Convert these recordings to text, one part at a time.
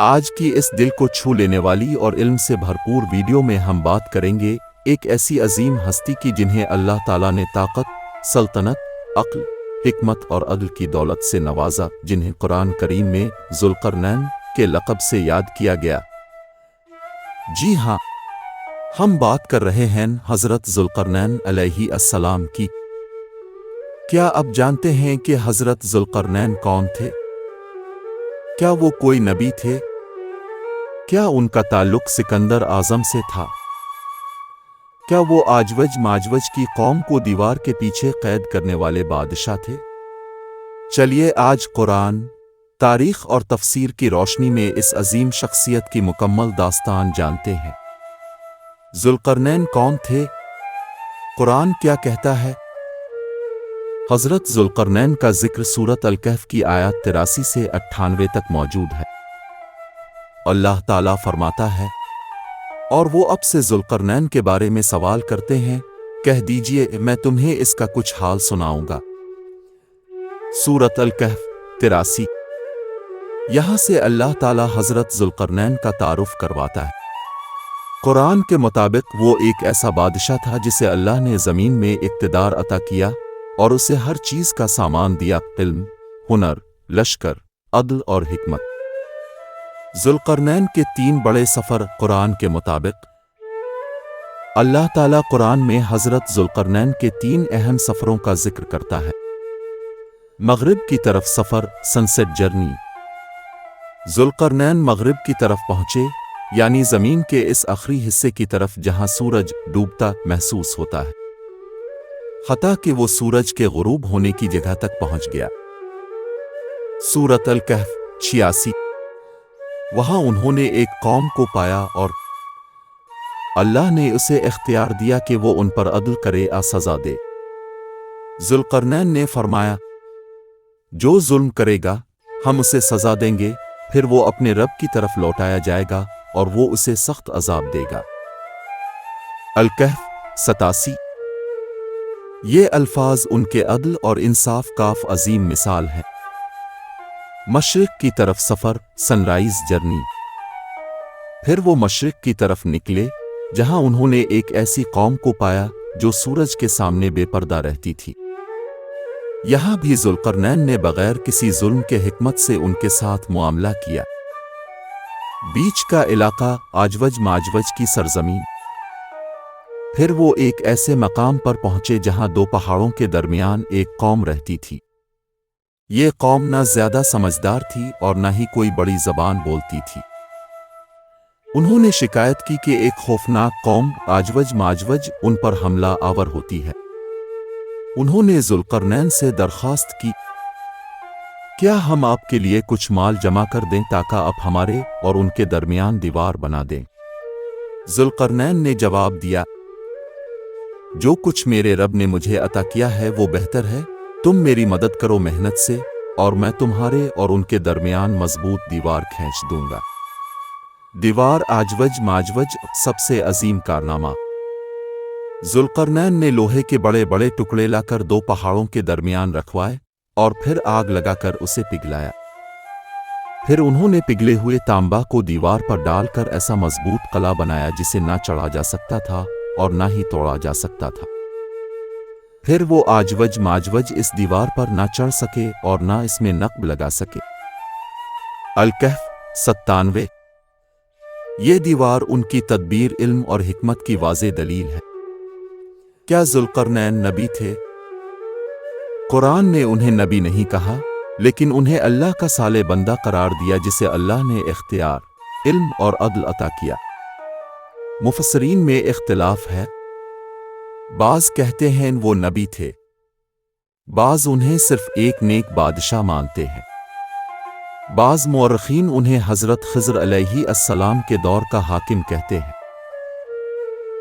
آج کی اس دل کو چھو لینے والی اور علم سے بھرپور ویڈیو میں ہم بات کریں گے ایک ایسی عظیم ہستی کی جنہیں اللہ تعالیٰ نے طاقت، سلطنت، عقل، حکمت اور عدل کی دولت سے نوازا، جنہیں قرآن کریم میں ذوالقرنین کے لقب سے یاد کیا گیا۔ جی ہاں، ہم بات کر رہے ہیں حضرت ذوالقرنین علیہ السلام کی۔ کیا اب جانتے ہیں کہ حضرت ذوالقرنین کون تھے؟ کیا وہ کوئی نبی تھے؟ کیا ان کا تعلق سکندر اعظم سے تھا؟ کیا وہ آجوج ماجوج کی قوم کو دیوار کے پیچھے قید کرنے والے بادشاہ تھے؟ چلیے آج قرآن، تاریخ اور تفسیر کی روشنی میں اس عظیم شخصیت کی مکمل داستان جانتے ہیں۔ ذوالقرنین کون تھے؟ قرآن کیا کہتا ہے؟ حضرت ذوالقرنین کا ذکر سورۃ الکہف کی آیات 83 سے 98 تک موجود ہے۔ اللہ تعالیٰ فرماتا ہے، اور وہ اب سے ذوالقرنین کے بارے میں سوال کرتے ہیں، کہہ دیجئے میں تمہیں اس کا کچھ حال سناؤں گا۔ سورۃ الکہف 83۔ یہاں سے اللہ تعالیٰ حضرت ذوالقرنین کا تعارف کرواتا ہے۔ قرآن کے مطابق وہ ایک ایسا بادشاہ تھا جسے اللہ نے زمین میں اقتدار عطا کیا اور اسے ہر چیز کا سامان دیا، علم، ہنر، لشکر، عدل اور حکمت۔ ذوالقرنین کے 3 بڑے سفر قرآن کے مطابق۔ اللہ تعالیٰ قرآن میں حضرت ذوالقرنین کے 3 اہم سفروں کا ذکر کرتا ہے۔ مغرب کی طرف سفر، سنسٹ جرنی۔ ذوالقرنین مغرب کی طرف پہنچے، یعنی زمین کے اس آخری حصے کی طرف جہاں سورج ڈوبتا محسوس ہوتا ہے، حتیٰ کہ وہ سورج کے غروب ہونے کی جگہ تک پہنچ گیا۔ سورۃ الکہف 86۔ وہاں انہوں نے ایک قوم کو پایا اور اللہ نے اسے اختیار دیا کہ وہ ان پر عدل کرے، سزا دے۔ ذوالقرنین نے فرمایا، جو ظلم کرے گا ہم اسے سزا دیں گے، پھر وہ اپنے رب کی طرف لوٹایا جائے گا اور وہ اسے سخت عذاب دے گا۔ الکہف 87۔ یہ الفاظ ان کے عدل اور انصاف کا عظیم مثال ہے۔ مشرق کی طرف سفر، سن رائز جرنی۔ پھر وہ مشرق کی طرف نکلے، جہاں انہوں نے ایک ایسی قوم کو پایا جو سورج کے سامنے بے پردہ رہتی تھی۔ یہاں بھی ذوالقرنین نے بغیر کسی ظلم کے حکمت سے ان کے ساتھ معاملہ کیا۔ بیچ کا علاقہ، آجوج ماجوج کی سرزمین۔ پھر وہ ایک ایسے مقام پر پہنچے جہاں 2 پہاڑوں کے درمیان ایک قوم رہتی تھی۔ یہ قوم نہ زیادہ سمجھدار تھی اور نہ ہی کوئی بڑی زبان بولتی تھی۔ انہوں نے شکایت کی کہ ایک خوفناک قوم، آجوج ماجوج، ان پر حملہ آور ہوتی ہے۔ انہوں نے ذوالقرنین سے درخواست کی، کیا ہم آپ کے لیے کچھ مال جمع کر دیں تاکہ آپ ہمارے اور ان کے درمیان دیوار بنا دیں؟ ذوالقرنین نے جواب دیا، جو کچھ میرے رب نے مجھے عطا کیا ہے وہ بہتر ہے، تم میری مدد کرو محنت سے اور میں تمہارے اور ان کے درمیان مضبوط دیوار کھینچ دوں گا۔ دیوار آجوج ماجوج سب سے عظیم کارنامہ۔ ذوالقرنین نے لوہے کے بڑے بڑے ٹکڑے لا کر 2 پہاڑوں کے درمیان رکھوائے اور پھر آگ لگا کر اسے پگھلایا۔ پھر انہوں نے پگھلے ہوئے تانبا کو دیوار پر ڈال کر ایسا مضبوط قلعہ بنایا جسے نہ چڑھا جا سکتا تھا اور نہ ہی توڑا جا سکتا تھا۔ پھر وہ آجوج ماجوج اس دیوار پر نہ چڑھ سکے اور نہ اس میں نقب لگا سکے۔ الکہف 97۔ یہ دیوار ان کی تدبیر، علم اور حکمت کی واضح دلیل ہے۔ کیا ذوالقرنین نبی تھے؟ قرآن نے انہیں نبی نہیں کہا، لیکن انہیں اللہ کا صالح بندہ قرار دیا جسے اللہ نے اختیار، علم اور عدل عطا کیا۔ مفسرین میں اختلاف ہے، بعض کہتے ہیں وہ نبی تھے، بعض انہیں صرف ایک نیک بادشاہ مانتے ہیں۔ بعض مورخین انہیں حضرت خضر علیہ السلام کے دور کا حاکم کہتے ہیں۔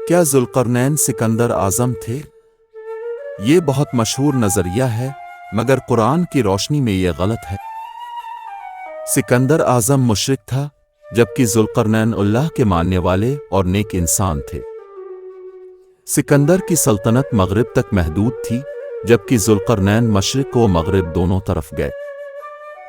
کیا ذوالقرنین سکندر اعظم تھے؟ یہ بہت مشہور نظریہ ہے، مگر قرآن کی روشنی میں یہ غلط ہے۔ سکندر اعظم مشرک تھا، جبکہ ذوالقرنین اللہ کے ماننے والے اور نیک انسان تھے۔ سکندر کی سلطنت مغرب تک محدود تھی، جبکہ ذوالقرنین مشرق و مغرب دونوں طرف گئے۔